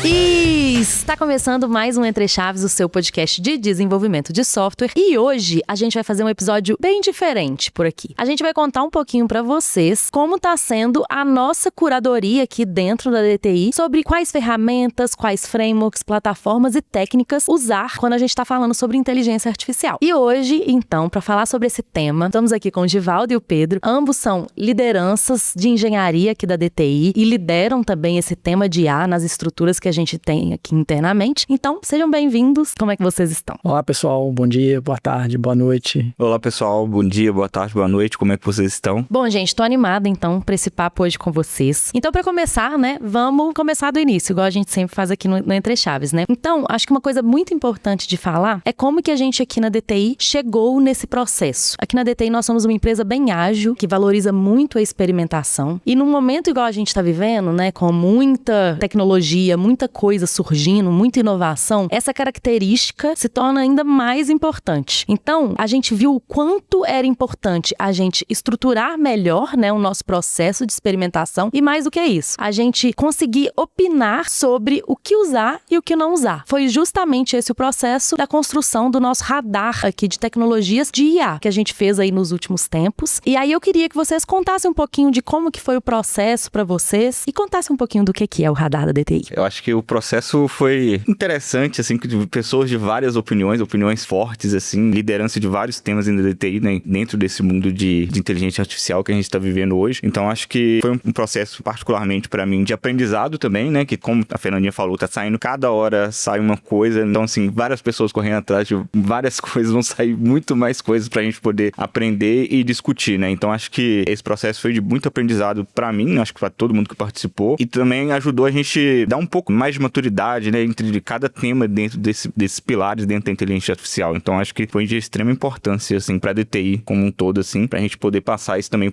E está começando mais um Entre Chaves, o seu podcast de desenvolvimento de software. E hoje a gente vai fazer um episódio bem diferente por aqui. A gente vai contar um pouquinho para vocês como está sendo a nossa curadoria aqui dentro da DTI sobre quais ferramentas, quais frameworks, plataformas e técnicas usar quando a gente está falando sobre inteligência artificial. E hoje, então, para falar sobre esse tema, estamos aqui com o Givaldo e o Pedro. Ambos são lideranças de engenharia aqui da DTI e lideram também esse tema de IA nas estruturas que a gente tem aqui internamente. Então, sejam bem-vindos. Como é que vocês estão? Olá, pessoal. Bom dia, boa tarde, boa noite. Olá, pessoal. Bom dia, boa tarde, boa noite. Como é que vocês estão? Bom, gente, tô animada, então, pra esse papo hoje com vocês. Então, pra começar, né, vamos começar do início, igual a gente sempre faz aqui no Entre Chaves, né? Então, acho que uma coisa muito importante de falar é como que a gente aqui na DTI chegou nesse processo. Aqui na DTI nós somos uma empresa bem ágil, que valoriza muito a experimentação. E num momento igual a gente tá vivendo, né, com muita tecnologia, muita coisa surgindo, muita inovação, essa característica se torna ainda mais importante. Então, a gente viu o quanto era importante a gente estruturar melhor, né, o nosso processo de experimentação e mais do que isso, a gente conseguir opinar sobre o que usar e o que não usar. Foi justamente esse o processo da construção do nosso radar aqui de tecnologias de IA que a gente fez aí nos últimos tempos. E aí eu queria que vocês contassem um pouquinho de como que foi o processo para vocês e contassem um pouquinho do que é o radar da DTI. Eu acho que o processo foi interessante, assim, de pessoas de várias opiniões fortes, assim, liderança de vários temas na DTI, né, dentro desse mundo de inteligência artificial que a gente está vivendo hoje. Então, acho que foi um processo, particularmente para mim, de aprendizado também, né, que como a Fernandinha falou, tá saindo cada hora, sai uma coisa. Então, assim, várias pessoas correndo atrás de várias coisas, vão sair muito mais coisas pra gente poder aprender e discutir, né. Então, acho que esse processo foi de muito aprendizado para mim, acho que para todo mundo que participou, e também ajudou a gente dar um pouco mais de maturidade, né, entre cada tema dentro desses pilares dentro da inteligência artificial. Então, acho que foi de extrema importância, assim, pra DTI como um todo, assim, pra gente poder passar isso também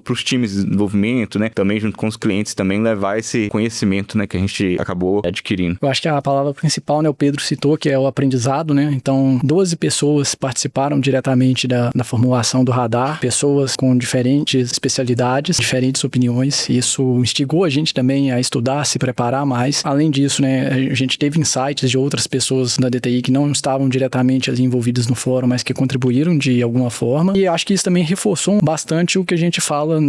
pros times de desenvolvimento, né, também junto com os clientes, também levar esse conhecimento, né, que a gente acabou adquirindo. Eu acho que a palavra principal, né, o Pedro citou, que é o aprendizado, né, então 12 pessoas participaram diretamente da formulação do radar, pessoas com diferentes especialidades, diferentes opiniões, e isso instigou a gente também a estudar, se preparar mais. Além disso, né, a gente teve insights de outras pessoas da DTI que não estavam diretamente ali envolvidas no fórum, mas que contribuíram de alguma forma, e acho que isso também reforçou bastante o que a gente fala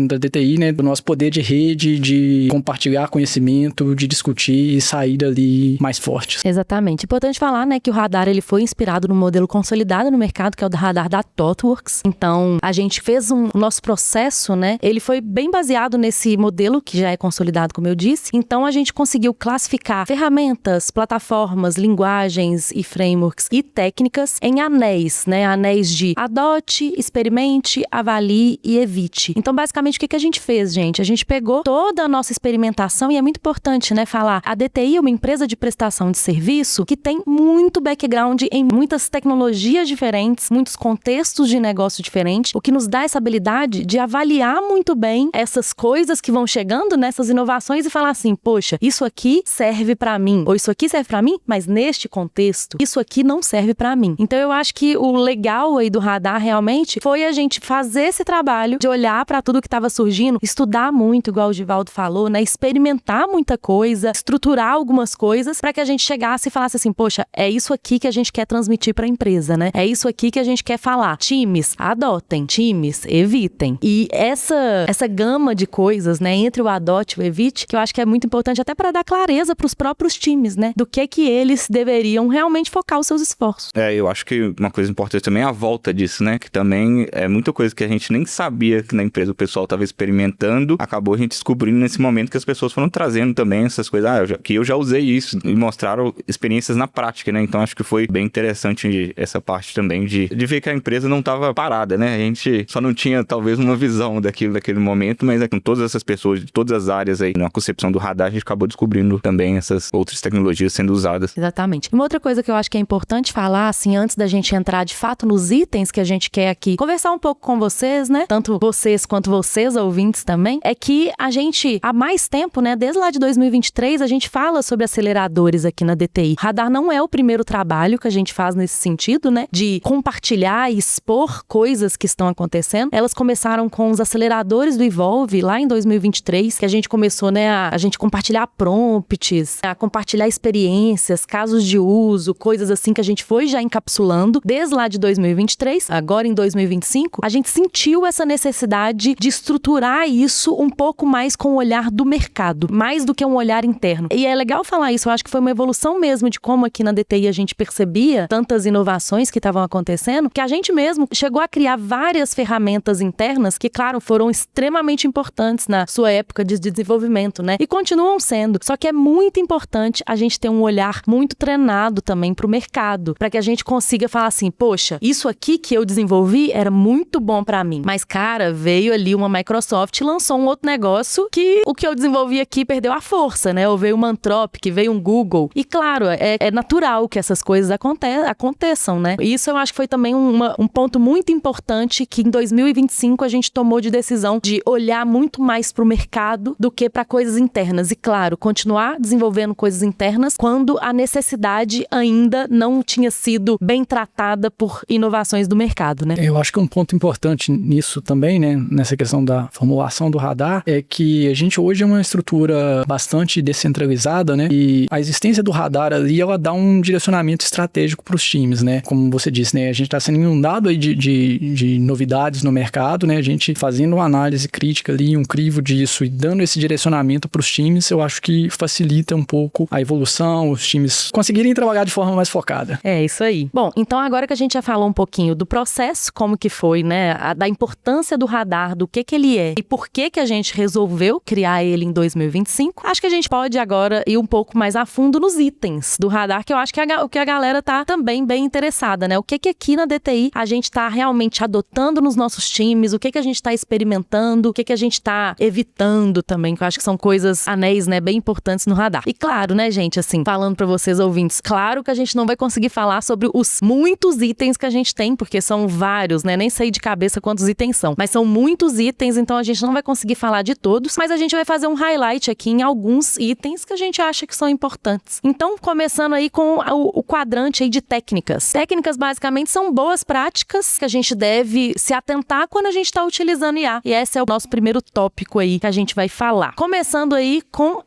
da DTI, né, do nosso poder de rede, de compartilhar conhecimento, de discutir e sair dali mais fortes. Exatamente. Importante falar, né, que o radar ele foi inspirado no modelo consolidado no mercado, que é o radar da ThoughtWorks. Então, a gente fez o nosso processo, né, ele foi bem baseado nesse modelo que já é consolidado, como eu disse. Então, a gente conseguiu classificar ferramentas, plataformas, linguagens e frameworks e técnicas em anéis, né, anéis de adote, experimente, avalie e evite. Então, basicamente, o que a gente fez, gente? A gente pegou toda a nossa experimentação e é muito importante, né, falar, a DTI é uma empresa de prestação de serviço que tem muito background em muitas tecnologias diferentes, muitos contextos de negócio diferentes, o que nos dá essa habilidade de avaliar muito bem essas coisas que vão chegando nessas inovações e falar assim, poxa, isso aqui serve pra mim, ou isso aqui serve pra mim, mas neste contexto, isso aqui não serve pra mim. Então eu acho que o legal aí do radar realmente foi a gente fazer esse trabalho de olhar pra tudo que estava surgindo, estudar muito, igual o Givaldo falou, né, experimentar muita coisa, estruturar algumas coisas pra que a gente chegasse e falasse assim, poxa, é isso aqui que a gente quer transmitir pra empresa, né? É isso aqui que a gente quer falar. Times, adotem. Times, evitem. E essa gama de coisas, né, entre o adote e o evite, que eu acho que é muito importante até para dar clareza pros próprios times, né, do que eles deveriam realmente focar os seus esforços. Eu acho que uma coisa importante também é a volta disso, né, que também é muita coisa que a gente nem sabia que na empresa o pessoal estava experimentando, acabou a gente descobrindo nesse momento que as pessoas foram trazendo também essas coisas, eu já usei isso, e mostraram experiências na prática, né, então acho que foi bem interessante essa parte também de ver que a empresa não estava parada, né, a gente só não tinha talvez uma visão daquele momento, mas com todas essas pessoas de todas as áreas aí, na concepção do radar, a gente acabou descobrindo também essas outras tecnologias sendo usadas. Exatamente. Uma outra coisa que eu acho que é importante falar, assim, antes da gente entrar de fato nos itens que a gente quer aqui, conversar um pouco com vocês, né, tanto vocês quanto vocês, ouvintes também, é que a gente, há mais tempo, né, desde lá de 2023, a gente fala sobre aceleradores aqui na DTI. Radar não é o primeiro trabalho que a gente faz nesse sentido, né, de compartilhar e expor coisas que estão acontecendo. Elas começaram com os aceleradores do Evolve lá em 2023, que a gente começou, né, a gente compartilhar prompts, a compartilhar experiências, casos de uso, coisas assim que a gente foi já encapsulando desde lá de 2023, agora em 2025, a gente sentiu essa necessidade de estruturar isso um pouco mais com o olhar do mercado, mais do que um olhar interno. E é legal falar isso, eu acho que foi uma evolução mesmo de como aqui na DTI a gente percebia tantas inovações que estavam acontecendo, que a gente mesmo chegou a criar várias ferramentas internas que, claro, foram extremamente importantes na sua época de desenvolvimento, né? E continuam sendo. Só que é muito importante a gente ter um olhar muito treinado também para o mercado, para que a gente consiga falar assim, poxa, isso aqui que eu desenvolvi era muito bom para mim, mas, cara, veio ali uma Microsoft e lançou um outro negócio que o que eu desenvolvi aqui perdeu a força, né? Ou veio uma Anthropic, veio um Google. E, claro, é natural que essas coisas aconteçam, né? E isso eu acho que foi também um ponto muito importante que em 2025 a gente tomou de decisão de olhar muito mais para o mercado do que para coisas internas. E, claro, continuar desenvolvendo coisas internas quando a necessidade ainda não tinha sido bem tratada por inovações do mercado, né? Eu acho que um ponto importante nisso também, né, nessa questão da formulação do radar, é que a gente hoje é uma estrutura bastante descentralizada, né, e a existência do radar ali, ela dá um direcionamento estratégico para os times, né, como você disse, né, a gente está sendo inundado aí de novidades no mercado, né, a gente fazendo uma análise crítica ali, um crivo disso e dando esse direcionamento para os times, eu acho que facilita um pouco a evolução, os times conseguirem trabalhar de forma mais focada. É isso aí. Bom, então agora que a gente já falou um pouquinho do processo, como que foi, né, da importância do radar, do que ele é e por que a gente resolveu criar ele em 2025, acho que a gente pode agora ir um pouco mais a fundo nos itens do radar, que eu acho que o que a galera tá também bem interessada, né? O que aqui na DTI a gente tá realmente adotando nos nossos times, o que a gente tá experimentando, o que a gente tá evitando também, que eu acho que são coisas, anéis, né, bem importantes no radar. E claro, né, gente, assim, falando pra vocês ouvintes, claro que a gente não vai conseguir falar sobre os muitos itens que a gente tem, porque são vários, né? Nem sei de cabeça quantos itens são, mas são muitos itens, então a gente não vai conseguir falar de todos, mas a gente vai fazer um highlight aqui em alguns itens que a gente acha que são importantes. Então, começando aí com o quadrante aí de técnicas. Técnicas, basicamente, são boas práticas que a gente deve se atentar quando a gente está utilizando IA. E esse é o nosso primeiro tópico aí que a gente vai falar. Começando aí com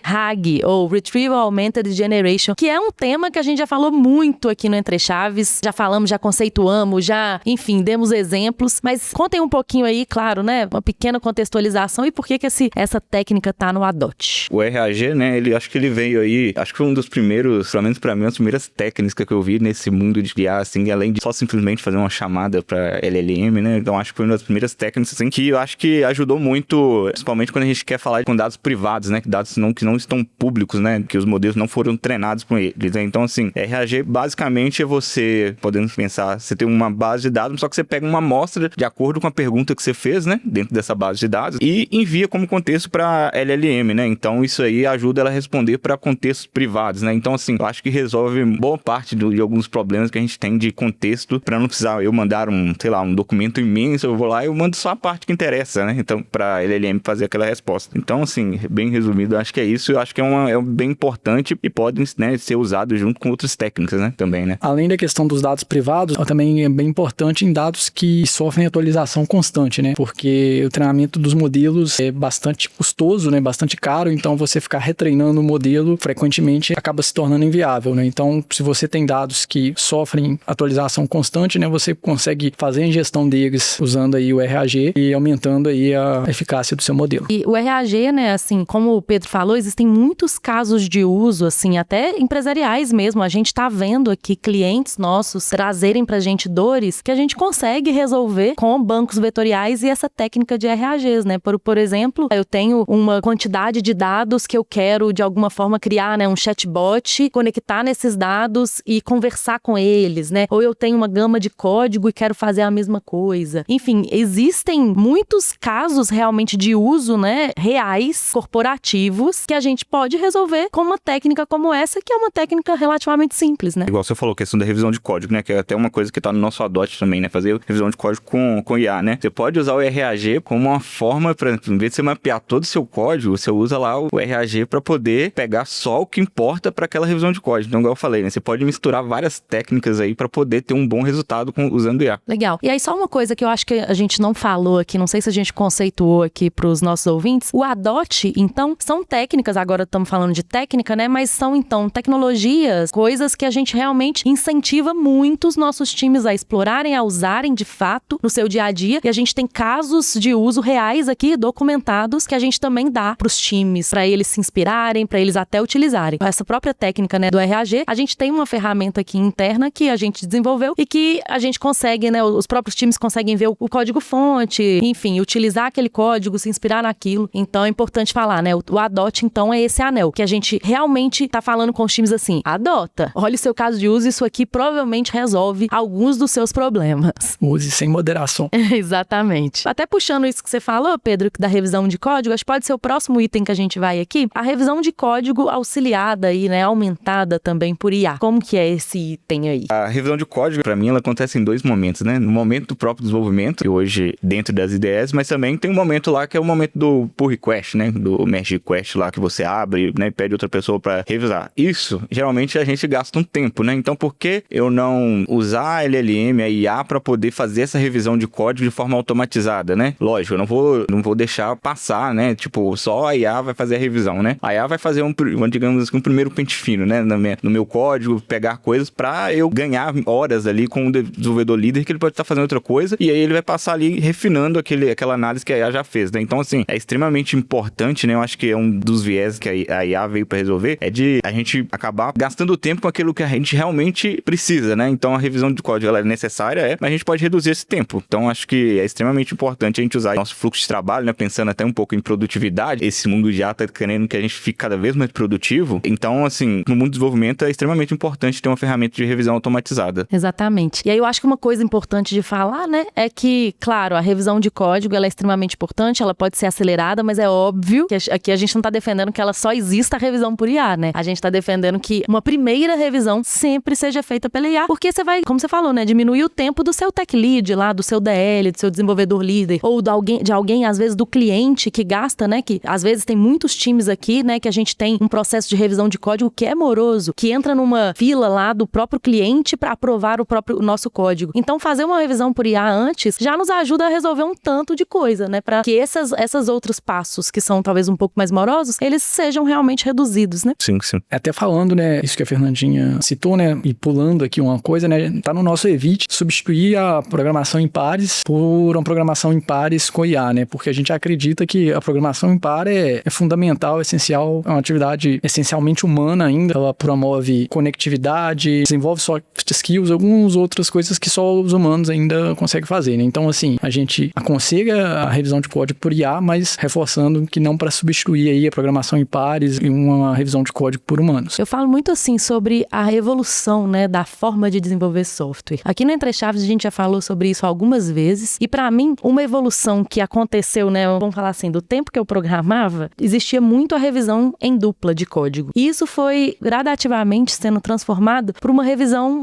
RAG, ou Retrieval Augmented Generation, que é um tema que a gente já falou muito aqui no Entre Chaves, já falamos, já conceituamos, já, enfim, demos exemplos, mas contem um pouquinho aí, claro, né, uma pequena contextualização e por que essa técnica tá no ADOT. O RAG, né, acho que ele veio aí, acho que foi um dos primeiros, pelo menos pra mim, as primeiras técnicas que eu vi nesse mundo de IA, assim, além de só simplesmente fazer uma chamada pra LLM, né, então acho que foi uma das primeiras técnicas, assim, que eu acho que ajudou muito, principalmente quando a gente quer falar com dados privados, né, dados que não estão públicos, né, que os modelos não foram treinados com eles, né? Então, assim, RAG basicamente é você, podemos pensar, você tem uma base de dados, só que você pega uma amostra de acordo com a pergunta que você fez, né, dentro dessa base de dados e envia como contexto para LLM, né? Então, isso aí ajuda ela a responder para contextos privados, né? Então, assim, eu acho que resolve boa parte de alguns problemas que a gente tem de contexto para não precisar eu mandar um documento imenso, eu vou lá e eu mando só a parte que interessa, né? Então, para LLM fazer aquela resposta. Então, assim, bem resumido, eu acho que é isso. Eu acho que é bem importante e pode, né, ser usado junto com outras técnicas, né? Também, né? Além da questão dos dados privados, também é bem importante em dados que sofrem atualização constante, né? Porque o treinamento dos modelos é bastante custoso, né? Bastante caro, então você ficar retreinando o modelo frequentemente acaba se tornando inviável, né? Então, se você tem dados que sofrem atualização constante, né? Você consegue fazer a ingestão deles usando aí o RAG e aumentando aí a eficácia do seu modelo. E o RAG, né, assim, como o Pedro falou, existem muitos casos de uso, assim, até empresariais mesmo. A gente tá vendo aqui clientes nossos trazerem pra gente dores que a gente consegue resolver com bancos vetoriais e essa técnica de RAGs, né? Por exemplo, eu tenho uma quantidade de dados que eu quero, de alguma forma, criar, né, um chatbot, conectar nesses dados e conversar com eles, né? Ou eu tenho uma gama de código e quero fazer a mesma coisa. Enfim, existem muitos casos realmente de uso, né, reais, corporativos, que a gente pode resolver com uma técnica como essa, que é uma técnica relativamente simples, né? Igual você falou, questão da revisão de código, né? Que é até uma coisa que tá no nosso ADOT também, né? Fazer revisão de código com IA, né? Você pode usar o RAG como uma forma para, em vez de você mapear todo o seu código, você usa lá o RAG para poder pegar só o que importa para aquela revisão de código. Então, igual eu falei, né? Você pode misturar várias técnicas aí para poder ter um bom resultado usando IA. Legal. E aí, só uma coisa que eu acho que a gente não falou aqui, não sei se a gente conceituou aqui para os nossos ouvintes. O ADOT, então, são técnicas, agora estamos falando de técnica, né? Mas são, então, tecnologias, coisas que a gente realmente incentiva muito os nossos times a explorarem, a usarem de fato no seu dia a dia. E a gente tem casos de uso reais aqui, documentados, que a gente também dá para os times, para eles se inspirarem, para eles até utilizarem. Essa própria técnica, né, do RAG, a gente tem uma ferramenta aqui interna que a gente desenvolveu e que a gente consegue, né, os próprios times conseguem ver o código-fonte, enfim, utilizar aquele código, se inspirar naquilo. Então é importante falar, né, o adote, então, é esse anel, que a gente realmente tá falando com os times assim, adota, olha o seu caso de uso, isso aqui provavelmente resolve alguns dos seus problemas. Use sem moderação. Exatamente. Até puxando isso que você falou, Pedro, da revisão de código, acho que pode ser o próximo item que a gente vai aqui, a revisão de código auxiliada aí, né, aumentada também por IA. Como que é esse item aí? A revisão de código, para mim, ela acontece em 2 momentos, né? No momento do próprio desenvolvimento, que hoje dentro das IDEs, mas também tem um momento lá que é o momento do pull request, né? Do merge request lá que você abre, né? E pede outra pessoa para revisar. Isso, geralmente, a gente gasta um tempo, né? Então, por que eu não usar a LLM, a IA, para poder fazer essa revisão de código de forma automatizada, né? Lógico, eu não vou deixar passar, né? Tipo, só a IA vai fazer a revisão, né? A IA vai fazer digamos assim, um primeiro pente fino, né? No meu código, pegar coisas para eu ganhar horas ali com o desenvolvedor líder, que ele pode estar fazendo outra coisa, e aí ele vai passar ali refinando aquela análise que a IA já fez, né? Então, assim, é extremamente importante, né? Eu acho que é um dos viés que a IA veio para resolver, é de a gente acabar gastando tempo com aquilo que a gente realmente precisa, né? Então, a revisão de código, ela é necessária, mas a gente pode reduzir esse tempo. Então, acho que é extremamente importante a gente usar nosso fluxo de trabalho, né? Pensando até um pouco em produtividade. Esse mundo já tá querendo que a gente fique cada vez mais produtivo. Então, assim, no mundo do desenvolvimento é extremamente importante ter uma ferramenta de revisão automatizada. Exatamente. E aí eu acho que uma coisa importante de falar, né, é que, claro, a revisão de código, ela é extremamente importante, ela pode ser acelerada, mas é óbvio que aqui a gente não tá defendendo que ela só exista a revisão por IA, né? A gente tá defendendo que uma primeira revisão sempre seja feita pela IA, porque você vai, como você falou, né, diminuir o tempo do seu tech lead lá, do seu DL, do seu desenvolvedor líder, ou de alguém, às vezes, do cliente que gasta, né, que às vezes tem muitos times aqui, né, que a gente tem um processo de revisão de código que é moroso, que entra numa fila lá do próprio cliente para aprovar o nosso código. Então, fazer uma revisão por IA antes já nos ajuda a resolver um tanto de coisa, né, para que esses outros passos, que são talvez um pouco mais morosos, eles sejam realmente reduzidos, né? Sim, sim. Até falando, né, isso que a Fernandinha citou, né, e pulando aqui uma coisa, né, tá no nosso Evite substituir a programação em pares por uma programação em pares com IA, né, porque a gente acredita que a programação em par é fundamental, essencial, é uma atividade essencialmente humana ainda, ela promove conectividade, desenvolve soft skills, algumas outras coisas que só os humanos ainda conseguem fazer, né, então assim, a gente aconselha a revisão de código por IA, mas reforçando que não para substituir aí a programação em pares e uma revisão de código por humanos. Eu falo muito assim sobre a evolução, né, da forma de desenvolver software. Aqui no Entre Chaves a gente já falou sobre isso algumas vezes e para mim uma evolução que aconteceu, né, vamos falar assim, do tempo que eu programava, existia muito a revisão em dupla de código. E isso foi gradativamente sendo transformado por uma revisão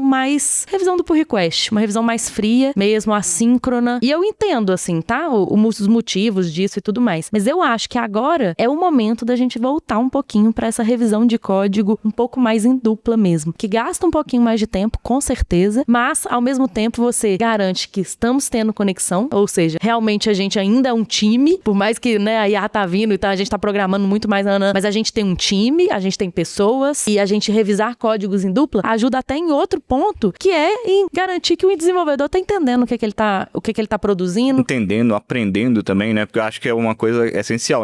do pull request, uma revisão mais fria, mesmo assíncrona. E eu entendo assim, tá? Os motivos disso e tudo mais. Mas eu acho que agora é o momento da gente voltar um pouquinho para essa revisão de código um pouco mais em dupla mesmo, que gasta um pouquinho mais de tempo, com certeza, mas ao mesmo tempo você garante que estamos tendo conexão, ou seja, realmente a gente ainda é um time, por mais que, né, a IA tá vindo e tá, a gente tá programando muito mais, mas a gente tem um time, a gente tem pessoas e a gente revisar códigos em dupla ajuda até em outro ponto, que é em garantir que o desenvolvedor tá entendendo o que ele tá produzindo. Entendendo, aprendendo também, né? Porque eu acho que é uma coisa essencial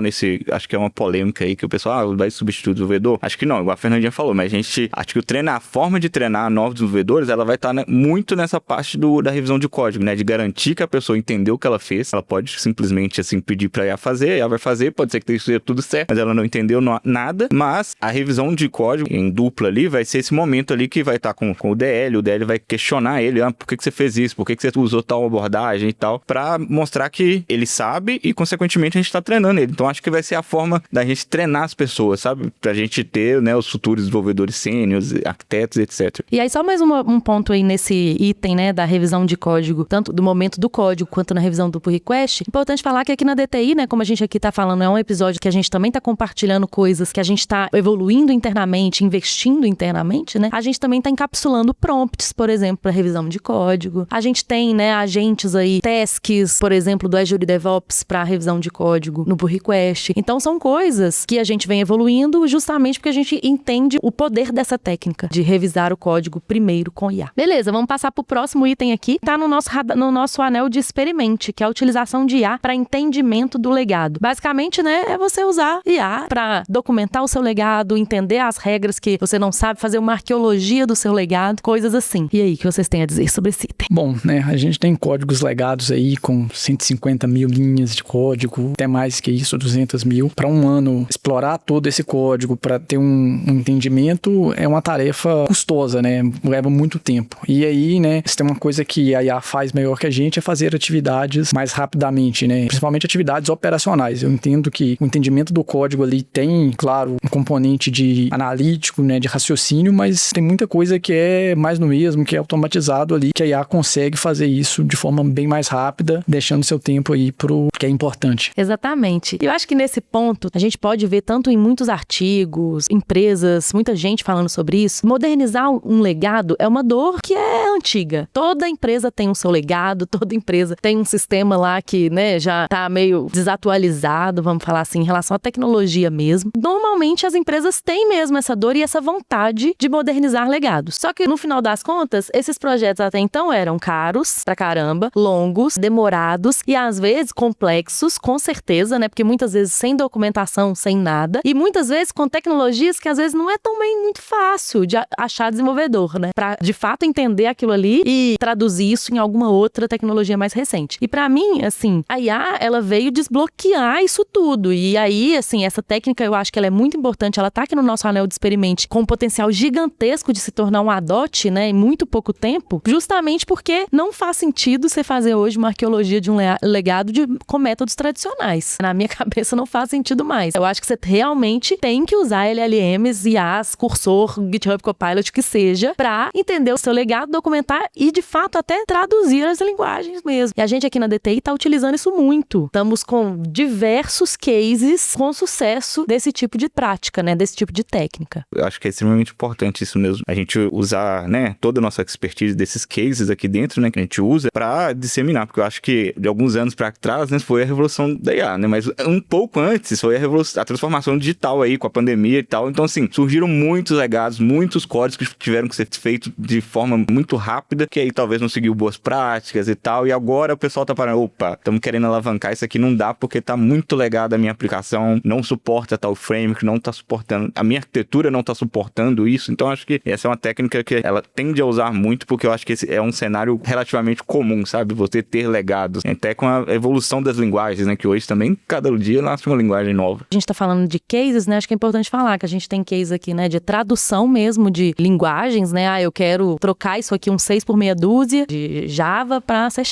acho que é uma polêmica aí que o pessoal vai substituir o desenvolvedor. Acho que não, igual a Fernandinha falou, mas acho que a forma de treinar novos desenvolvedores, ela vai estar, né, muito nessa parte da revisão de código, né? De garantir que a pessoa entendeu o que ela fez. Ela pode simplesmente, assim, pedir pra IA fazer, ela vai fazer, pode ser que esteja tudo certo, mas ela não entendeu nada, mas a revisão de código em dupla ali vai ser esse momento ali que vai estar com o DL vai questionar ele, por que você fez isso, por que você usou tal abordagem e tal, pra mostrar que ele sabe e, consequentemente, a gente tá treinando ele. Então, acho que vai ser a forma da gente treinar as pessoas, sabe? Pra gente ter, né, os futuros desenvolvedores sêniores, arquitetos, etc. E aí, só mais um ponto aí nesse item, né, da revisão de código, tanto do momento do código quanto na revisão do pull request. Importante falar que aqui na DTI, né, como a gente aqui tá falando, é um episódio que a gente também tá compartilhando coisas que a gente tá evoluindo internamente, investindo internamente, né? A gente também tá encapsulando prompts, por exemplo, para revisão de código. A gente tem, né, agentes aí, tasks, por exemplo, do Azure DevOps para revisão de código no pull request. Então, são coisas que a gente vem vem evoluindo justamente porque a gente entende o poder dessa técnica de revisar o código primeiro com IA. Beleza, vamos passar pro próximo item aqui. Tá no nosso anel de experimente, que é a utilização de IA para entendimento do legado. Basicamente, né, é você usar IA para documentar o seu legado, entender as regras que você não sabe, fazer uma arqueologia do seu legado, coisas assim. E aí, o que vocês têm a dizer sobre esse item? Bom, né, a gente tem códigos legados aí com 150 mil linhas de código, até mais que isso, 200 mil. Para um ano, explorar todo esse código para ter um entendimento é uma tarefa custosa, né, leva muito tempo. E aí, né, se tem uma coisa que a IA faz melhor que a gente é fazer atividades mais rapidamente, né, principalmente atividades operacionais. Eu entendo que o entendimento do código ali tem, claro, um componente de analítico, né, de raciocínio, mas tem muita coisa que é mais no mesmo, que é automatizado ali, que a IA consegue fazer isso de forma bem mais rápida, deixando seu tempo aí pro que é importante. Exatamente. Eu acho que nesse ponto, a gente pode ver tanto em muitos artigos, empresas, muita gente falando sobre isso, modernizar um legado é uma dor que é antiga. Toda empresa tem o seu legado, toda empresa tem um sistema lá que, né, já tá meio desatualizado, vamos falar assim, em relação à tecnologia mesmo. Normalmente as empresas têm mesmo essa dor e essa vontade de modernizar legados. Só que no final das contas, esses projetos até então eram caros pra caramba, longos, demorados e às vezes complexos, com certeza, né? Porque muitas vezes sem documentação, sem nada, e muitas vezes com tecnologias que às vezes não é também muito fácil de achar desenvolvedor, né? Pra de fato entender aquilo ali e traduzir isso em alguma outra tecnologia mais recente. E pra mim, assim, a IA, ela veio desbloquear isso tudo. E aí, assim, essa técnica eu acho que ela é muito importante, ela tá aqui no nosso anel de experimente com um potencial gigantesco de se tornar um adote, né, em muito pouco tempo, justamente porque não faz sentido você fazer hoje uma arqueologia de um legado com métodos tradicionais. Na minha cabeça não faz sentido mais. Eu acho que você realmente tem que usar LLMs, IAs, Cursor, GitHub Copilot, que seja, pra entender o seu legado, documentar e, de fato, até traduzir as linguagens mesmo. E a gente aqui na DTI tá utilizando isso muito. Estamos com diversos cases com sucesso desse tipo de prática, né, desse tipo de técnica. Eu acho que é extremamente importante isso mesmo. A gente usar, né, toda a nossa expertise desses cases aqui dentro, né, que a gente usa pra disseminar, porque eu acho que de alguns anos pra trás, né, foi a revolução da IA, né, mas um pouco antes foi a transformação digital aí com a pandemia e tal. Então, assim, surgiram muitos legados, muitos códigos que tiveram que ser feitos de forma muito rápida, que aí talvez não seguiu boas práticas e tal, e agora o pessoal tá parando, opa, estamos querendo alavancar isso aqui, não dá porque tá muito legado a minha aplicação, não suporta tal framework, não tá suportando, a minha arquitetura não tá suportando isso. Então acho que essa é uma técnica que ela tende a usar muito, porque eu acho que esse é um cenário relativamente comum, sabe? Você ter legados, até com a evolução das linguagens, né? Que hoje também, cada dia nasce uma linguagem nova. A gente tá falando de cases, né? Acho que é importante falar que a gente tem case aqui, né? De tradução mesmo de linguagens, né? Ah, eu quero trocar isso aqui, um 6 por meia dúzia de Java pra C#.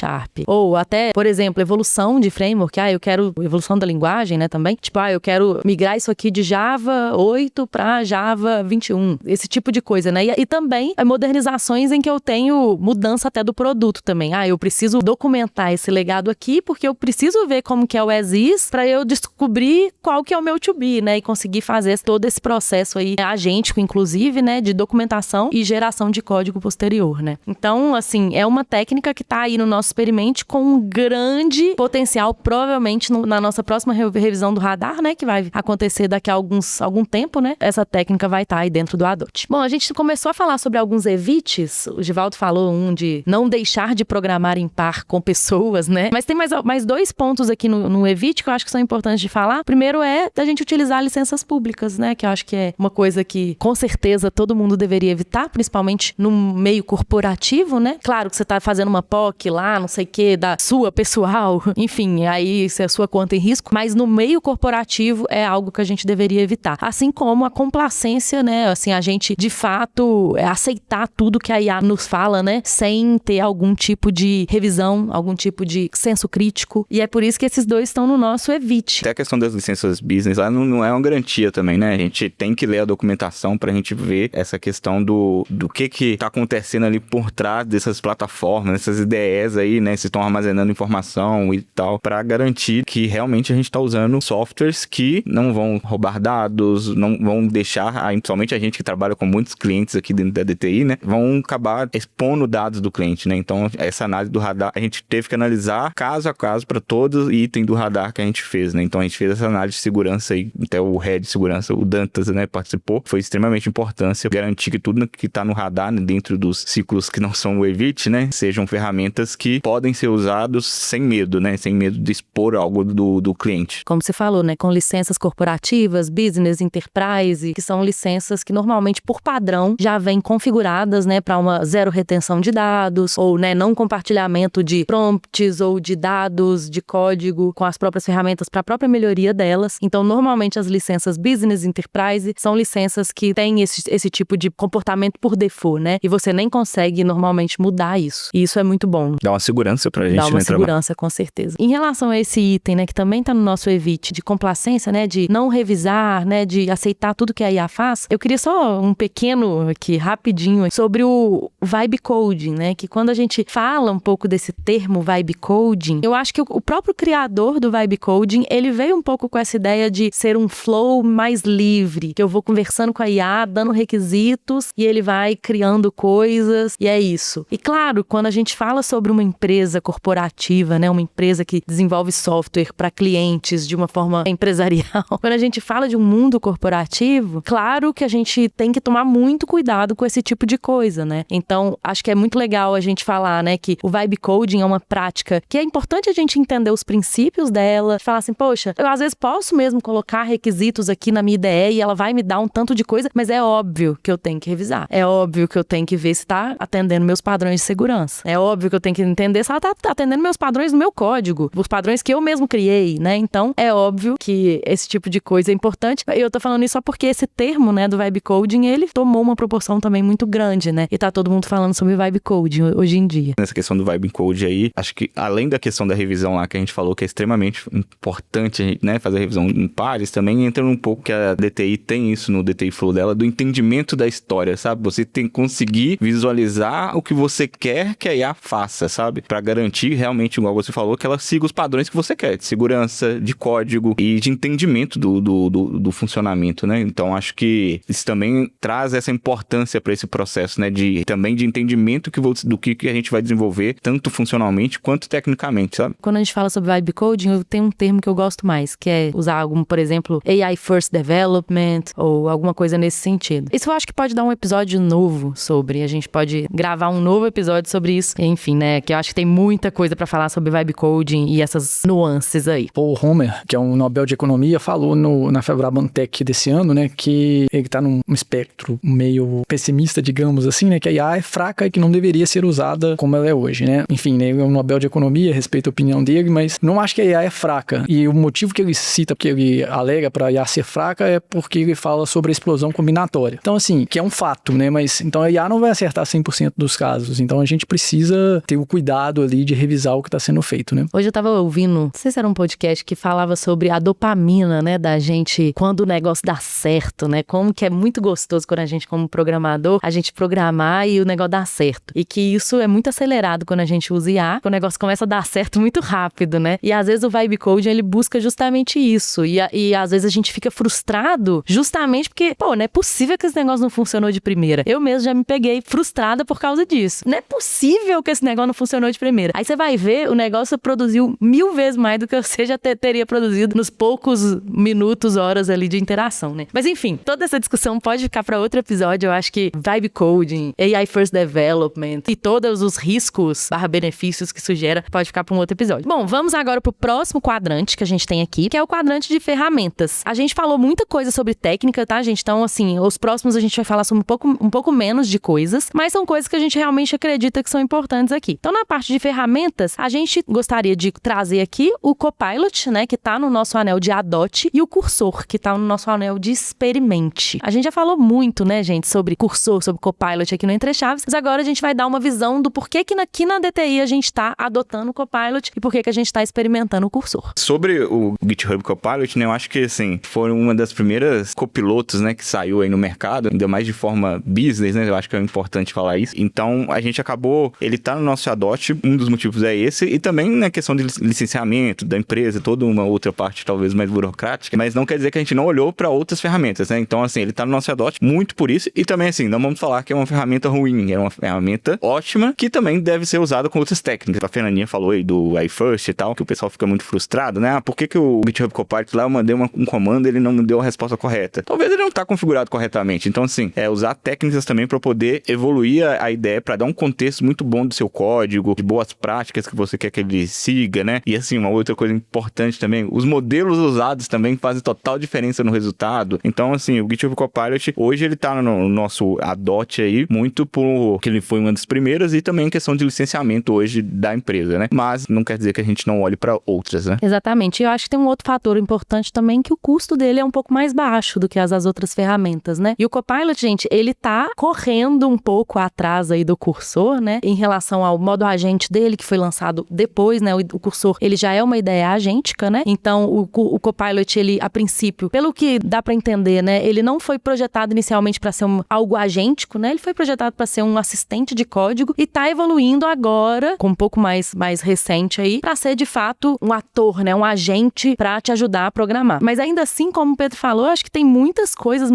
Ou até, por exemplo, evolução de framework. Ah, eu quero evolução da linguagem, né? Também. Tipo, eu quero migrar isso aqui de Java 8 pra Java 21. Esse tipo de coisa, né? E também modernizações em que eu tenho mudança até do produto também. Ah, eu preciso documentar esse legado aqui porque eu preciso ver como que é o as-is pra eu descobrir qual que é o meu to-be, né? E conseguir fazer todo esse processo aí agêntico, inclusive, né? De documentação e geração de código posterior, né? Então, assim, é uma técnica que tá aí no nosso experimente com um grande potencial, provavelmente na nossa próxima revisão do radar, né? Que vai acontecer daqui a algum tempo, né? Essa técnica vai estar aí dentro do ADOT. Bom, a gente começou a falar sobre alguns evites. O Givaldo falou de não deixar de programar em par com pessoas, né? Mas tem mais dois pontos aqui no evite que eu acho que são importantes de falar. Primeiro é da gente utilizar licenças públicas, né? Que eu acho que é uma coisa que, com certeza, todo mundo deveria evitar, principalmente no meio corporativo, né? Claro que você tá fazendo uma POC lá, não sei o que, da sua pessoal, enfim, aí isso é a sua conta em risco, mas no meio corporativo é algo que a gente deveria evitar. Assim como a complacência, né? Assim, a gente, de fato, aceitar tudo que a IA nos fala, né? Sem ter algum tipo de revisão, algum tipo de senso crítico. E é por isso que esses dois estão no nosso evite. Até a questão das licenças business lá não é uma garantia também, né? A gente tem que ler a documentação pra gente ver essa questão do que tá acontecendo ali por trás dessas plataformas, essas IDEs aí, né? Se estão armazenando informação e tal, pra garantir que realmente a gente tá usando softwares que não vão roubar dados, não vão deixar, principalmente a gente que trabalha com muitos clientes aqui dentro da DTI, né? Vão acabar expondo dados do cliente, né? Então, essa análise do radar, a gente teve que analisar caso a caso para todo item do radar que a gente fez, né? Então, a gente fez essa análise de segurança aí até o head de segurança, o Dantas, né, participou, foi extremamente importante garantir que tudo que está no radar, né, dentro dos ciclos que não são o Evit, né, sejam ferramentas que podem ser usados sem medo, né, sem medo de expor algo do cliente. Como você falou, né, com licenças corporativas, business, enterprise, que são licenças que normalmente, por padrão, já vêm configuradas, né, para uma zero retenção de dados, ou, né, não compartilhamento de prompts ou de dados, de código com as próprias ferramentas para a própria melhoria delas. Então, normalmente, as licenças business, enterprise, são licenças que têm esse tipo de comportamento por default, né, e você nem consegue, normalmente, mudar isso. E isso é muito bom. Dá uma segurança pra gente, Dá uma né, segurança, com certeza. Em relação a esse item, né, que também tá no nosso Evit, de complacência, né, de não revisar, né, de aceitar tudo que a IA faz, eu queria só um pequeno aqui, rapidinho, sobre o vibe coding, né, que quando a gente fala um pouco desse termo vibe coding, eu acho que o próprio criador do vibe coding, ele veio um pouco com essa ideia de ser um flow mais livre, que eu vou conversando com a IA, dando requisitos, e ele vai criando coisas, e é isso. E claro, quando a gente fala sobre uma empresa corporativa, né, uma empresa que desenvolve software para clientes de uma forma empresarial, quando a gente fala de um mundo corporativo, claro que a gente tem que tomar muito cuidado com esse tipo de coisa, né? Então, acho que é muito legal a gente falar, né, que o vibe coding é uma prática que é importante a gente entender os princípios dela, falar assim, poxa, eu às vezes posso mesmo colocar requisitos aqui na minha IDE e ela vai me dar um tanto de coisa, mas é óbvio que eu tenho que revisar. É óbvio que eu tenho que ver se está atendendo meus padrões de segurança. É óbvio que eu tenho que entender se ela está atendendo meus padrões no meu código, os padrões que eu mesmo criei, né? Então, é óbvio que esse tipo de coisa é importante. E eu tô falando isso só porque esse termo, né, do vibe coding, ele tomou uma proporção também muito grande, né? E tá todo mundo falando sobre vibe coding hoje em dia. Nessa questão do vibe code aí, acho que além da questão da revisão lá que a gente falou, que é extremamente importante, né, fazer a revisão em pares, também entra um pouco que a DTI tem isso no DTI Flow dela, do entendimento da história, sabe? Você tem que conseguir visualizar o que você quer que a IA faça, sabe? Pra garantir realmente, igual você falou, que ela siga os padrões que você quer, de segurança, de código e de entendimento do funcionamento, né? Então, acho que isso também traz essa importância para esse processo, né? Também de entendimento do que a gente vai desenvolver, tanto funcionalmente quanto tecnicamente, sabe? Quando a gente fala sobre vibe coding, eu tenho um termo que eu gosto mais, que é usar algum, por exemplo, AI First Development ou alguma coisa nesse sentido. Isso eu acho que pode dar um episódio novo sobre, a gente pode gravar um novo episódio sobre isso. Enfim, né, que eu acho que tem muita coisa pra falar sobre vibe coding e essas nuances aí. Paul Homer, que é um Nobel de Economia, falou na Febraban Tech desse ano, né, que ele tá num espectro meio pessimista, digamos assim, né, que a IA é fraca e que não deveria ser usada como ela é hoje, né. Enfim, né, ele é um Nobel de Economia, respeito a opinião dele, mas não acho que a IA é fraca. E o motivo que ele cita, que ele alega pra IA ser fraca, é porque ele fala sobre a explosão combinatória. Então, assim, que é um fato, né, mas então a IA não vai acertar 100% dos casos. Então, a gente precisa ter o cuidado ali de revisar o que está sendo feito, né. Hoje eu tava ouvindo, não sei se era um podcast que falava sobre a dopamina, né, da gente, quando o negócio dá certo, né, como que é muito gostoso quando a gente, como programador, a gente programar e o negócio dá certo. E que isso é muito acelerado quando a gente usa IA, que o negócio começa a dar certo muito rápido, né. E às vezes o vibe coding, ele busca justamente isso. E às vezes a gente fica frustrado justamente porque, pô, não é possível que esse negócio não funcionou de primeira. Eu mesmo já me peguei frustrada por causa disso. Não é possível que esse negócio não funcionou de primeira. Aí você vai ver, o negócio produziu 1000 vezes mais do que você já teria produzido nos poucos minutos, horas ali de interação, né? Mas enfim, toda essa discussão pode ficar para outro episódio. Eu acho que vibe coding, AI First Development e todos os riscos /benefícios que isso gera pode ficar para um outro episódio. Bom, vamos agora pro próximo quadrante que a gente tem aqui, que é o quadrante de ferramentas. A gente falou muita coisa sobre técnica, tá, gente? Então, assim, os próximos a gente vai falar sobre um pouco menos de coisas, mas são coisas que a gente realmente acredita que são importantes aqui. Então, na parte de ferramentas, a gente gostaria de trazer aqui o Copilot, né, que tá no nosso anel de Adote, e o Cursor, que tá no nosso anel de Experimente. A gente já falou muito, né, gente, sobre Cursor, sobre Copilot aqui no Entre Chaves, mas agora a gente vai dar uma visão do porquê que aqui na DTI a gente tá adotando o Copilot e porquê que a gente tá experimentando o Cursor. Sobre o GitHub Copilot, né, eu acho que, assim, foram uma das primeiras copilotos, né, que saiu aí no mercado, ainda mais de forma business, né, eu acho que é importante falar isso. Então, a gente acabou, ele tá no nosso Adote, um dos motivos é esse, e também na questão de licenciamento da empresa, toda uma outra parte talvez mais burocrática, mas não quer dizer que a gente não olhou para outras ferramentas, né? Então, assim, ele tá no nosso Adote muito por isso, e também, assim, não vamos falar que é uma ferramenta ruim, é uma ferramenta ótima, que também deve ser usada com outras técnicas. A Fernandinha falou aí do iFirst e tal, que o pessoal fica muito frustrado, né? Ah, por que o GitHub Copilot lá eu mandei um um comando, ele não me deu a resposta correta. Talvez ele não tá configurado corretamente. Então, assim, usar técnicas também para poder evoluir a ideia, para dar um contexto muito bom do seu código, de boas práticas que você quer que ele siga, né? E assim, uma outra coisa importante também, os modelos usados também fazem total diferença no resultado. Então, assim, o GitHub Copilot, hoje ele tá no nosso adote aí, muito porque ele foi uma das primeiras e também em questão de licenciamento hoje da empresa, né? Mas não quer dizer que a gente não olhe para outras, né? Exatamente. Eu acho que tem um outro fator importante também, que o custo dele é um pouco mais baixo do que as outras ferramentas, né? E o Copilot, gente, ele tá correndo um pouco atrás aí do Cursor, né? Em relação ao modo agente dele, que foi lançado depois, né? O Cursor, ele já é uma ideia agêntica, né? Então, o Copilot, ele, a princípio, pelo que dá para entender, né? Ele não foi projetado inicialmente para ser algo agêntico, né? Ele foi projetado para ser um assistente de código e tá evoluindo agora, com um pouco mais recente aí, para ser de fato um ator, né? Um agente para te ajudar a programar. Mas ainda assim, como o Pedro falou, acho que tem muitas coisas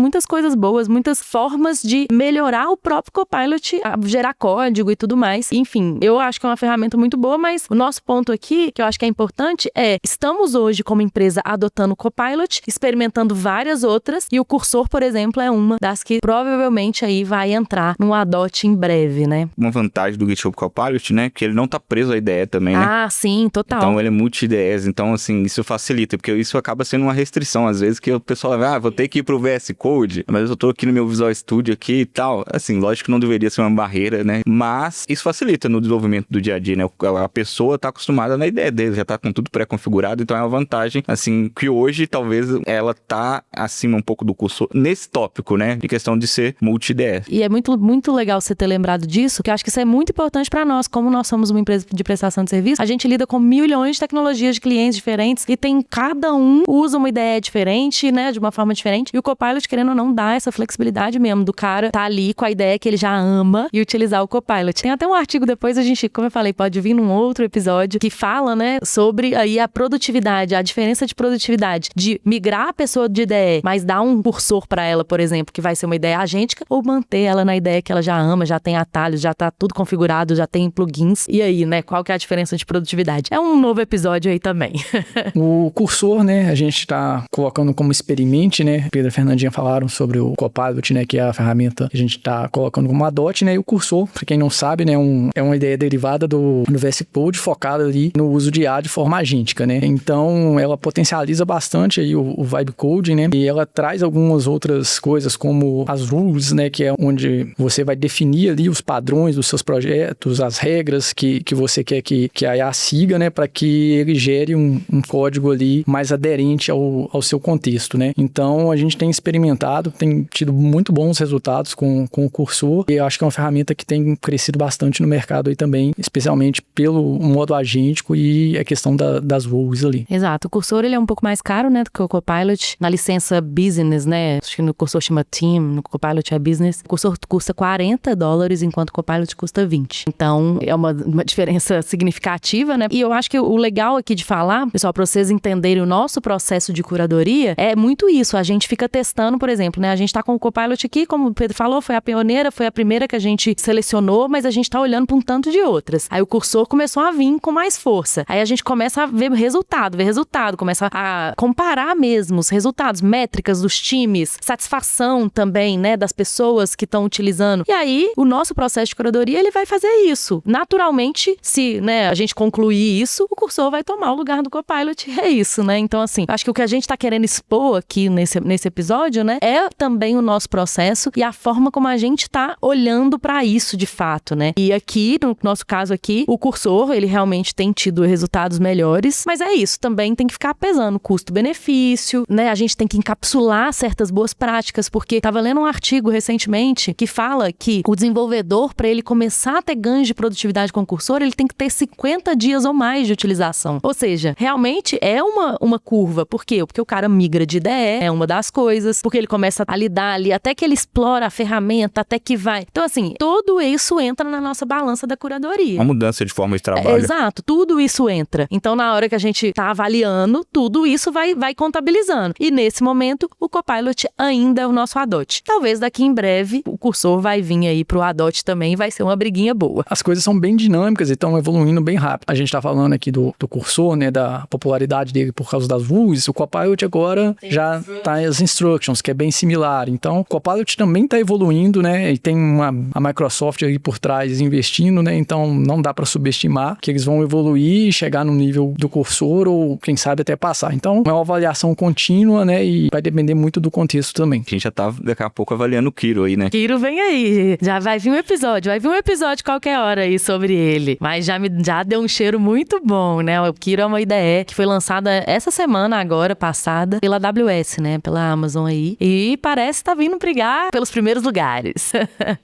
boas, muitas formas de melhorar o próprio Copilot, gerar código e tudo mais. Enfim, eu acho que é uma ferramenta muito boa, mas o nosso ponto aqui, que eu acho que é importante, estamos hoje como empresa adotando o Copilot, experimentando várias outras, e o Cursor, por exemplo, é uma das que provavelmente aí vai entrar num adote em breve, né? Uma vantagem do GitHub Copilot, né, que ele não tá preso à ideia também, né? Ah, sim, total. Então ele é multi-ideias, então assim, isso facilita, porque isso acaba sendo uma restrição, às vezes, que o pessoal vai, vou ter que ir pro VS Code, mas eu tô aqui no meu Visual Studio aqui e tal. Assim, lógico que não deveria ser uma barreira, né? Mas isso facilita no desenvolvimento do dia a dia, né? A pessoa tá acostumada na ideia dele, já tá com tudo pré-configurado, então é uma vantagem, assim, que hoje talvez ela tá acima um pouco do curso nesse tópico, né? De questão de ser multi-ideias. E é muito, muito legal você ter lembrado disso, que eu acho que isso é muito importante para nós, como nós somos uma empresa de prestação de serviço, a gente lida com milhões de tecnologias de clientes diferentes e tem cada um usa uma ideia diferente, né, de uma forma diferente, e o Copilot, querendo ou não, dá essa flexibilidade mesmo do cara tá ali com a ideia que ele já ama e utilizar o Copilot. Tem até um artigo depois, a gente, como eu falei, pode vir num outro episódio que fala, né, sobre aí a produtividade, a diferença de produtividade, de migrar a pessoa de ideia, mas dar um cursor para ela, por exemplo, que vai ser uma ideia agêntica, ou manter ela na ideia que ela já ama, já tem atalhos, já tá tudo configurado, já tem plugins. E aí, né, qual que é a diferença de produtividade? É um novo episódio aí também. O Cursor, né, a gente tá colocando como experimente, né, Pedro e Fernandinha falaram sobre o Copilot, né, que é a ferramenta que a gente tá colocando como adote, né, e o Cursor, pra quem não sabe, né, é uma ideia derivada do VS Code, focada ali no uso de IA de forma agêntica, né, então ela potencializa bastante aí o Vibe Coding, né, e ela traz algumas outras coisas como as rules, né, que é onde você vai definir ali os padrões dos seus projetos, as regras que você quer que a IA siga, né, para que ele gere um código ali mais aderente ao seu contexto, né. Então a gente tem experimentado, tem tido muito bons resultados com o Cursor, e eu acho que é uma ferramenta que tem crescido bastante no mercado aí também, especialmente pelo modo agêntico e a questão das rules ali. Exato, o Cursor ele é um pouco mais caro, né, do que o Copilot, na licença Business, né, acho que no Cursor chama Team, no Copilot é Business, o Cursor custa $40, enquanto o Copilot custa 20. Então, é uma diferença significativa, né, e eu acho que o legal aqui de falar, pessoal, para vocês entenderem o nosso processo de curadoria, é muito isso, a gente fica testando, por exemplo, né, a gente tá com o Copilot aqui, como o Pedro falou, foi a pioneira, foi a primeira que a gente selecionou, mas a gente tá olhando para um tanto de outras. Aí o Cursor começou a vir com mais força. Aí a gente começa a ver resultado, começa a comparar mesmo os resultados, métricas dos times, satisfação também, né, das pessoas que estão utilizando. E aí, o nosso processo de curadoria, ele vai fazer isso. Naturalmente, se, né, a gente concluir isso, o Cursor vai tomar o lugar do Copilot. É isso, né? Então, assim, acho que o que a gente tá querendo expor aqui nesse episódio, né, é também o nosso processo e a forma como a gente tá olhando para isso de fato, né? E aqui, no nosso caso aqui, o Cursor, ele realmente tem tido resultados melhores, mas é isso, também tem que ficar pesando custo-benefício, né? A gente tem que encapsular certas boas práticas, porque tava lendo um artigo recentemente que fala que o desenvolvedor, para ele começar a ter ganhos de produtividade com o Cursor, ele tem que ter 50 dias ou mais de utilização. Ou seja, realmente é uma curva. Por quê? Porque o cara migra de IDE, é uma das coisas, porque ele começa a lidar ali, até que ele explora a ferramenta, até que vai. Então, assim, tudo isso entra na nossa balança da curadoria. Uma mudança de forma de trabalho. Exato, tudo isso entra. Então, na hora que a gente tá avaliando, tudo isso vai contabilizando. E nesse momento, o Copilot ainda é o nosso adote. Talvez daqui em breve, o Cursor vai vir aí pro adote também, vai ser uma briguinha boa. As coisas são bem dinâmicas e estão evoluindo bem rápido. A gente tá falando aqui do Cursor, né, da popularidade dele por causa das rules. O Copilot Copilot agora já tá as instructions, que é bem similar. Então, o Copilot também está evoluindo, né? E tem a Microsoft aí por trás investindo, né? Então, não dá para subestimar que eles vão evoluir e chegar no nível do cursor ou, quem sabe, até passar. Então, é uma avaliação contínua, né? E vai depender muito do contexto também. A gente já tá, daqui a pouco, avaliando o Kiro aí, né? Kiro vem aí. Já vai vir um episódio qualquer hora aí sobre ele. Mas já deu um cheiro muito bom, né? O Kiro é uma IDE que foi lançada essa semana agora, passada, pela AWS, né? Pela Amazon aí. E parece estar vindo brigar pelos primeiros lugares.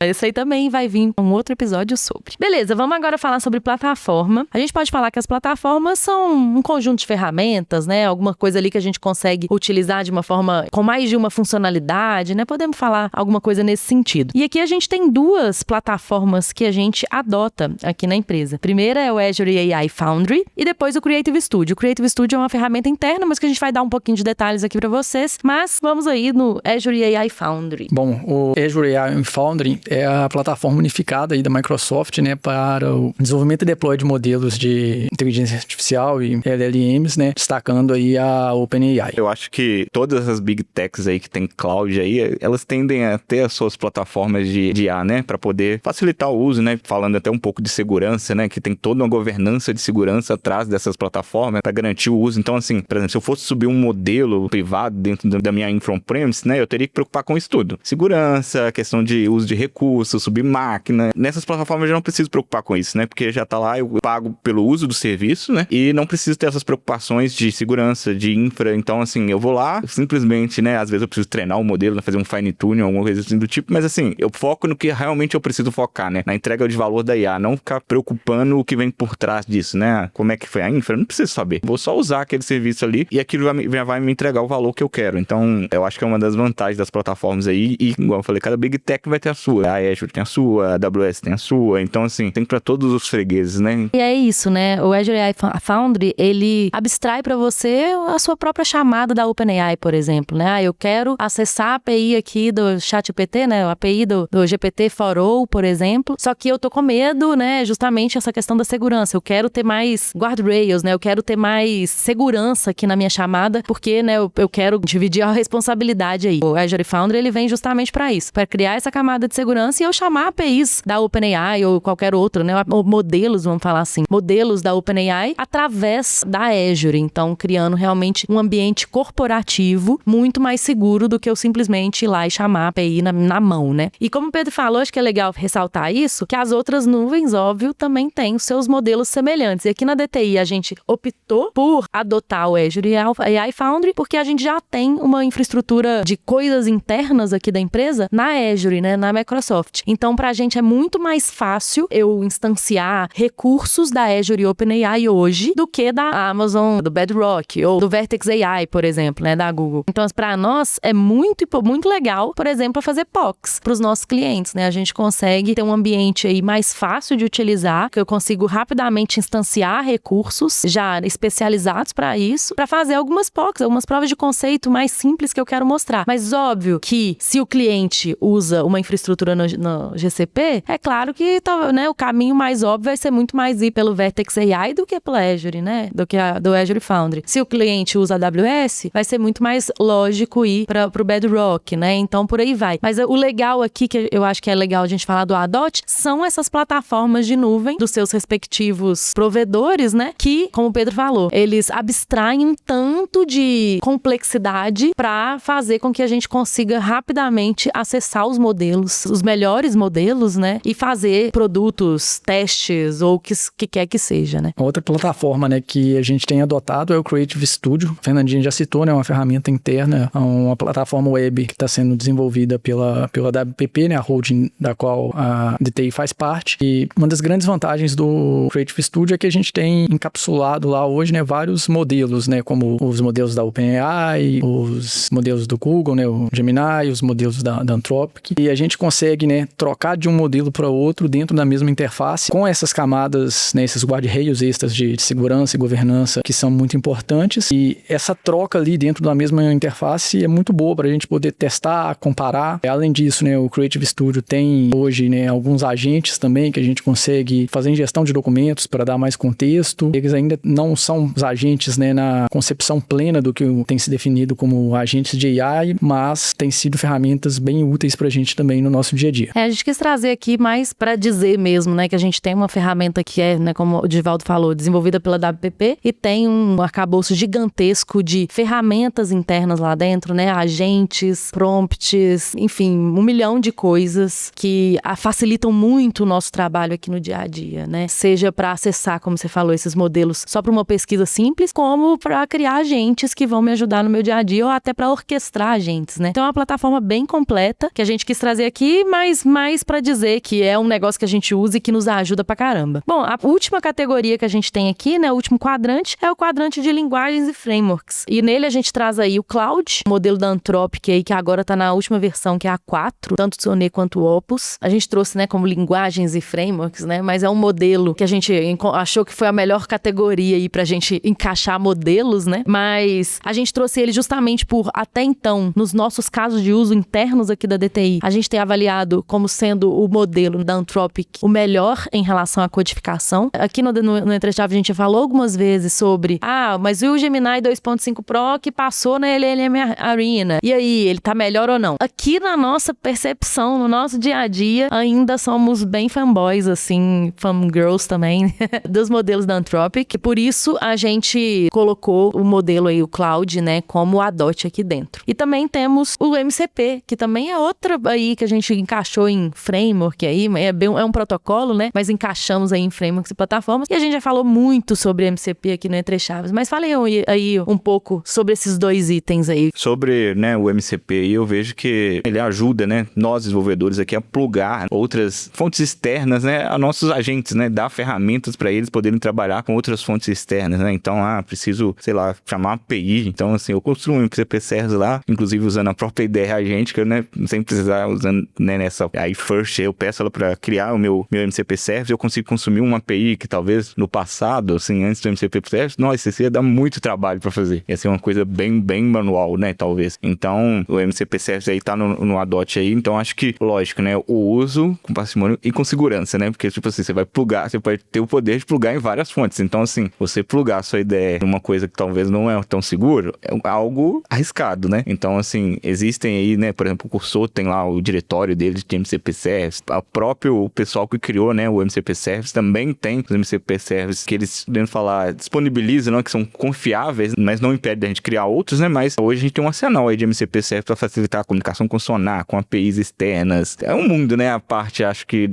Esse aí também vai vir um outro episódio sobre. Beleza, vamos agora falar sobre plataforma. A gente pode falar que as plataformas são um conjunto de ferramentas, né? Alguma coisa ali que a gente consegue utilizar de uma forma com mais de uma funcionalidade, né? Podemos falar alguma coisa nesse sentido. E aqui a gente tem duas plataformas que a gente adota aqui na empresa. Primeira é o Azure AI Foundry e depois o Creative Studio. O Creative Studio é uma ferramenta interna, mas que a gente vai dar um pouquinho de detalhes aqui para vocês. Mas vamos aí no Azure AI Foundry. Bom, o Azure AI Foundry é a plataforma unificada aí da Microsoft, né, para o desenvolvimento e deploy de modelos de inteligência artificial e LLMs, né, destacando aí a OpenAI. Eu acho que todas as Big Techs aí que tem cloud aí, elas tendem a ter as suas plataformas de IA, né, para poder facilitar o uso, né, falando até um pouco de segurança, né, que tem toda uma governança de segurança atrás dessas plataformas para garantir o uso. Então, assim, por exemplo, se eu fosse subir um modelo privado dentro da minha infra on-premise, né, eu teria que preocupar com isso tudo. Segurança, questão de uso de recursos, subir máquina. Nessas plataformas eu não preciso preocupar com isso, né, porque já tá lá, eu pago pelo uso do serviço, né, e não preciso ter essas preocupações de segurança, de infra. Então, assim, eu vou lá, simplesmente, né, às vezes eu preciso treinar o modelo, fazer um fine-tuning, alguma coisa assim do tipo, mas assim, eu foco no que realmente eu preciso focar, né, na entrega de valor da IA, não ficar preocupando o que vem por trás disso, né, como é que foi a infra, eu não preciso saber. Vou só usar aquele serviço ali e aquilo vai me entregar o valor que eu quero. Então, eu acho que é uma das vantagens das plataformas aí e, igual eu falei, cada Big Tech vai ter a sua. A Azure tem a sua, a AWS tem a sua. Então, assim, tem pra todos os fregueses, né? E é isso, né? O Azure AI Foundry, ele abstrai pra você a sua própria chamada da OpenAI, por exemplo, né? Eu quero acessar a API aqui do ChatGPT, né? A API do GPT-4o, por exemplo. Só que eu tô com medo, né? Justamente essa questão da segurança. Eu quero ter mais guardrails, né? Eu quero ter mais segurança aqui na minha chamada, porque, né, eu quero dividir a responsabilidade aí. O Azure Foundry, ele vem justamente para isso, para criar essa camada de segurança e eu chamar APIs da OpenAI ou qualquer outro, né, ou modelos, vamos falar assim, modelos da OpenAI através da Azure, então criando realmente um ambiente corporativo muito mais seguro do que eu simplesmente ir lá e chamar a API na mão, né? E como o Pedro falou, acho que é legal ressaltar isso, que as outras nuvens, óbvio, também têm os seus modelos semelhantes. E aqui na DTI a gente optou por adotar o Azure AI Foundry, porque a gente já tem uma infraestrutura de coisas internas aqui da empresa na Azure, né, na Microsoft. Então, pra gente é muito mais fácil eu instanciar recursos da Azure e OpenAI hoje do que da Amazon, do Bedrock ou do Vertex AI, por exemplo, né, da Google. Então, pra nós é muito legal, por exemplo, fazer POCs pros nossos clientes, né? A gente consegue ter um ambiente aí mais fácil de utilizar, que eu consigo rapidamente instanciar recursos já especializados para isso, para fazer algumas POCs, algumas provas de conceito mais simples que eu quero mostrar. Mas óbvio que se o cliente usa uma infraestrutura no GCP, é claro que, né, o caminho mais óbvio vai ser muito mais ir pelo Vertex AI do que pelo Azure, né? Do que do Azure Foundry. Se o cliente usa AWS, vai ser muito mais lógico ir para o Bedrock, né? Então, por aí vai. Mas o legal aqui, que eu acho que é legal a gente falar do ADOT, são essas plataformas de nuvem dos seus respectivos provedores, né? Que, como o Pedro falou, eles abstraem um tanto de complexidade para fazer com que a gente consiga rapidamente acessar os modelos, os melhores modelos, né? E fazer produtos, testes ou o que quer que seja, né? Outra plataforma, né, que a gente tem adotado é o Creative Studio. O Fernandinho já citou, né, uma ferramenta interna, uma plataforma web que está sendo desenvolvida pela WPP, né, a holding da qual a DTI faz parte. E uma das grandes vantagens do Creative Studio é que a gente tem encapsulado lá hoje, né, vários modelos, né, como os modelos da OpenAI, os modelos do Google, né, o Gemini, os modelos da Anthropic. E a gente consegue, né, trocar de um modelo para outro dentro da mesma interface com essas camadas, né, esses guarda-reios extras de segurança e governança que são muito importantes. E essa troca ali dentro da mesma interface é muito boa para a gente poder testar, comparar. Além disso, né, o Creative Studio tem hoje, né, alguns agentes também que a gente consegue fazer ingestão de documentos para dar mais contexto. Eles ainda não são os agentes, né, na concepção plena plena do que tem se definido como agentes de AI, mas tem sido ferramentas bem úteis pra gente também no nosso dia a dia. A gente quis trazer aqui mais para dizer mesmo, né, que a gente tem uma ferramenta que é, né, como o Divaldo falou, desenvolvida pela WPP e tem um arcabouço gigantesco de ferramentas internas lá dentro, né, agentes, prompts, enfim, 1 milhão de coisas que facilitam muito o nosso trabalho aqui no dia a dia, né, seja para acessar, como você falou, esses modelos só para uma pesquisa simples, como para criar agentes que vão me ajudar no meu dia a dia ou até para orquestrar agentes, né. Então é uma plataforma bem completa que a gente quis trazer aqui, mas mais para dizer que é um negócio que a gente usa e que nos ajuda pra caramba. Bom, a última categoria que a gente tem aqui, né, o último quadrante, é o quadrante de linguagens e frameworks. E nele a gente traz aí o Claude, modelo da Anthropic aí, que agora tá na última versão, que é a 4, tanto o Sonnet quanto o Opus. A gente trouxe, né, como linguagens e frameworks, né, mas é um modelo que a gente achou que foi a melhor categoria aí pra gente encaixar modelos, né, mas a gente trouxe ele justamente por, até então, nos nossos casos de uso internos aqui da DTI, a gente tem avaliado como sendo o modelo da Anthropic o melhor em relação à codificação. Aqui no Entrechave a gente falou algumas vezes sobre, mas e o Gemini 2.5 Pro que passou na LLM Arena? E aí, ele tá melhor ou não? Aqui na nossa percepção, no nosso dia a dia, ainda somos bem fanboys, assim, fangirls também, dos modelos da Anthropic. Por isso, a gente colocou o modelo aí, o Cloud, né, como o ADOT aqui dentro. E também temos o MCP, que também é outra aí que a gente encaixou em framework aí, é um protocolo, né? Mas encaixamos aí em frameworks e plataformas. E a gente já falou muito sobre MCP aqui no Entre Chaves, mas falei aí um pouco sobre esses dois itens aí. Sobre, né, o MCP, eu vejo que ele ajuda, né, nós desenvolvedores aqui a plugar outras fontes externas, né, a nossos agentes, né, dar ferramentas para eles poderem trabalhar com outras fontes externas, né? Então, preciso, sei lá, chamar uma API. Então, assim, eu construo um MCP Service lá, inclusive usando a própria ideia agente, que eu, né, sem precisar usando, né, nessa aí first, eu peço ela para criar o meu MCP Service, eu consigo consumir uma API que talvez no passado, assim, antes do MCP Service, nossa, isso ia dar muito trabalho para fazer. Ia ser uma coisa bem manual, né, talvez. Então, o MCP Service aí tá no ADOT aí, então acho que, lógico, né, o uso com parcimônia e com segurança, né, porque, tipo assim, você vai plugar, você pode ter o poder de plugar em várias fontes. Então, assim, você plugar a sua ideia numa coisa que talvez não é tão seguro, é algo arriscado, né? Então, assim, existem aí, né, por exemplo, o Cursor tem lá o diretório dele de MCP Service, o próprio pessoal que criou, né, o MCP Service também tem os MCP Service que eles, podemos falar, disponibilizam, né, que são confiáveis, mas não impede a gente criar outros, né, mas hoje a gente tem um arsenal aí de MCP Service para facilitar a comunicação com Sonar, com APIs externas. É um mundo, né, a parte, acho que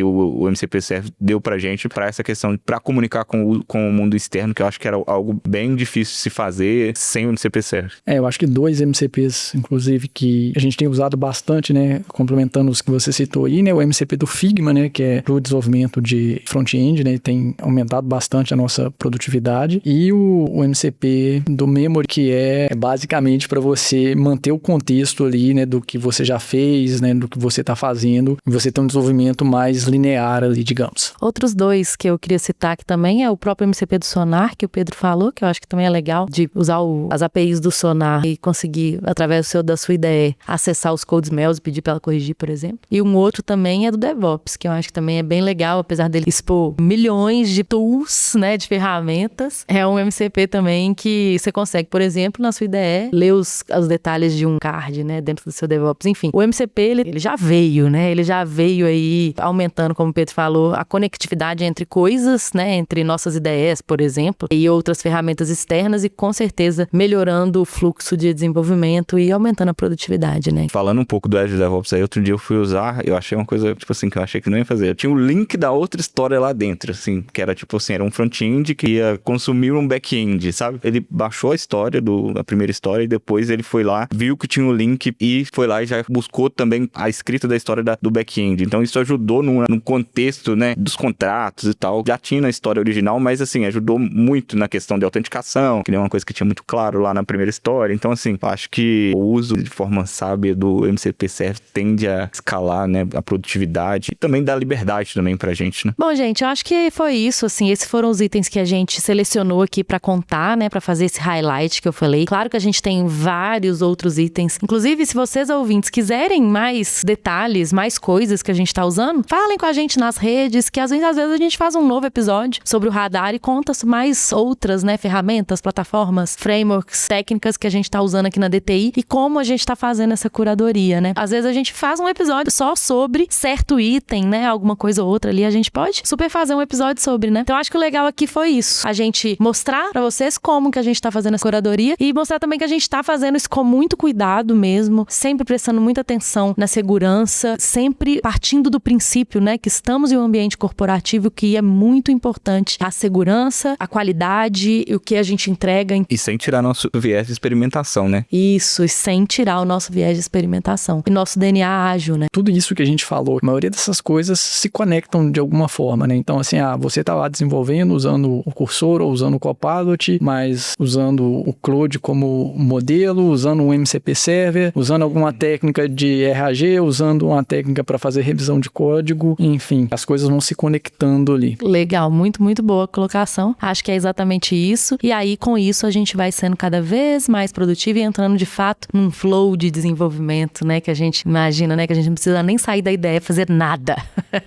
o MCP Service deu pra gente para essa questão, para comunicar com o mundo externo, que eu acho que era algo bem difícil de se fazer sem o MCP Service. Eu acho que 2 MCPs, inclusive, que a gente tem usado bastante, né, complementando os que você citou aí, né, o MCP do Figma, né, que é pro desenvolvimento de front-end, né, tem aumentado bastante a nossa produtividade, e o MCP do Memory, que é basicamente para você manter o contexto ali, né, do que você já fez, né, do que você tá fazendo, e você ter um desenvolvimento mais linear ali, digamos. Outros dois que eu queria citar aqui também é o próprio MCP do Sonar, que o Pedro falou, que eu acho que também é legal, de usar as APIs do Sonar e conseguir, através da sua ideia, acessar os codes MELs e pedir para ela corrigir, por exemplo. E um outro também é do DevOps, que eu acho que também é bem legal, apesar dele expor milhões de tools, né, de ferramentas. É um MCP também que você consegue, por exemplo, na sua IDE, ler os detalhes de um card, né, dentro do seu DevOps. Enfim, o MCP, ele já veio, né, ele já veio aí aumentando, como o Pedro falou, a conectividade entre coisas, né, entre nossas IDEs, por exemplo, e outras ferramentas externas e, com certeza, melhorando o fluxo de desenvolvimento e aumentando a produtividade, né. Falando um pouco do Azure DevOps aí, outro dia eu fui usar, eu achei uma coisa, tipo assim, que eu achei que não ia fazer. Eu tinha um link da outra história lá dentro, assim, que era tipo assim, era um front-end que ia consumir um back-end, sabe? Ele baixou a história, a primeira história, e depois ele foi lá, viu que tinha o link e foi lá e já buscou também a escrita da história do back-end. Então isso ajudou no contexto, né, dos contratos e tal. Já tinha na história original, mas assim, ajudou muito na questão de autenticação, que é uma coisa que tinha muito claro lá na primeira história. Então assim, eu acho que o uso de forma sábia do MCP Service tende a escalar, né, a produtividade e também dá liberdade também pra gente, né? Bom, gente, eu acho que foi isso, assim, esses foram os itens que a gente selecionou aqui pra contar, né, pra fazer esse highlight que eu falei. Claro que a gente tem vários outros itens. Inclusive, se vocês ouvintes quiserem mais detalhes, mais coisas que a gente tá usando, falem com a gente nas redes, que às vezes a gente faz um novo episódio sobre o radar e conta mais outras, né, ferramentas, plataformas, normas, frameworks, técnicas que a gente tá usando aqui na DTI e como a gente tá fazendo essa curadoria, né? Às vezes a gente faz um episódio só sobre certo item, né? Alguma coisa ou outra ali, a gente pode super fazer um episódio sobre, né? Então acho que o legal aqui foi isso. A gente mostrar pra vocês como que a gente tá fazendo essa curadoria e mostrar também que a gente tá fazendo isso com muito cuidado mesmo, sempre prestando muita atenção na segurança, sempre partindo do princípio, né, que estamos em um ambiente corporativo que é muito importante a segurança, a qualidade e o que a gente entrega. E sem tirar nosso viés de experimentação, né? Isso, e sem tirar o nosso viés de experimentação. E nosso DNA ágil, né? Tudo isso que a gente falou, a maioria dessas coisas se conectam de alguma forma, né? Então, assim, você tá lá desenvolvendo, usando o Cursor ou usando o Copilot, mas usando o Claude como modelo, usando um MCP Server, usando alguma técnica de RAG, usando uma técnica para fazer revisão de código, enfim, as coisas vão se conectando ali. Legal, muito, muito boa a colocação. Acho que é exatamente isso. E aí, com isso, a gente vai sendo cada vez mais produtivo e entrando, de fato, num flow de desenvolvimento, né? Que a gente imagina, né? Que a gente não precisa nem sair da ideia, fazer nada.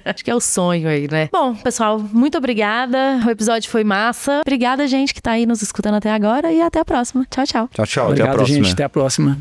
Acho que é o sonho aí, né? Bom, pessoal, muito obrigada. O episódio foi massa. Obrigada, gente, que tá aí nos escutando até agora e até a próxima. Tchau, tchau. Tchau, tchau. Obrigado, até a próxima. gente. Até a próxima.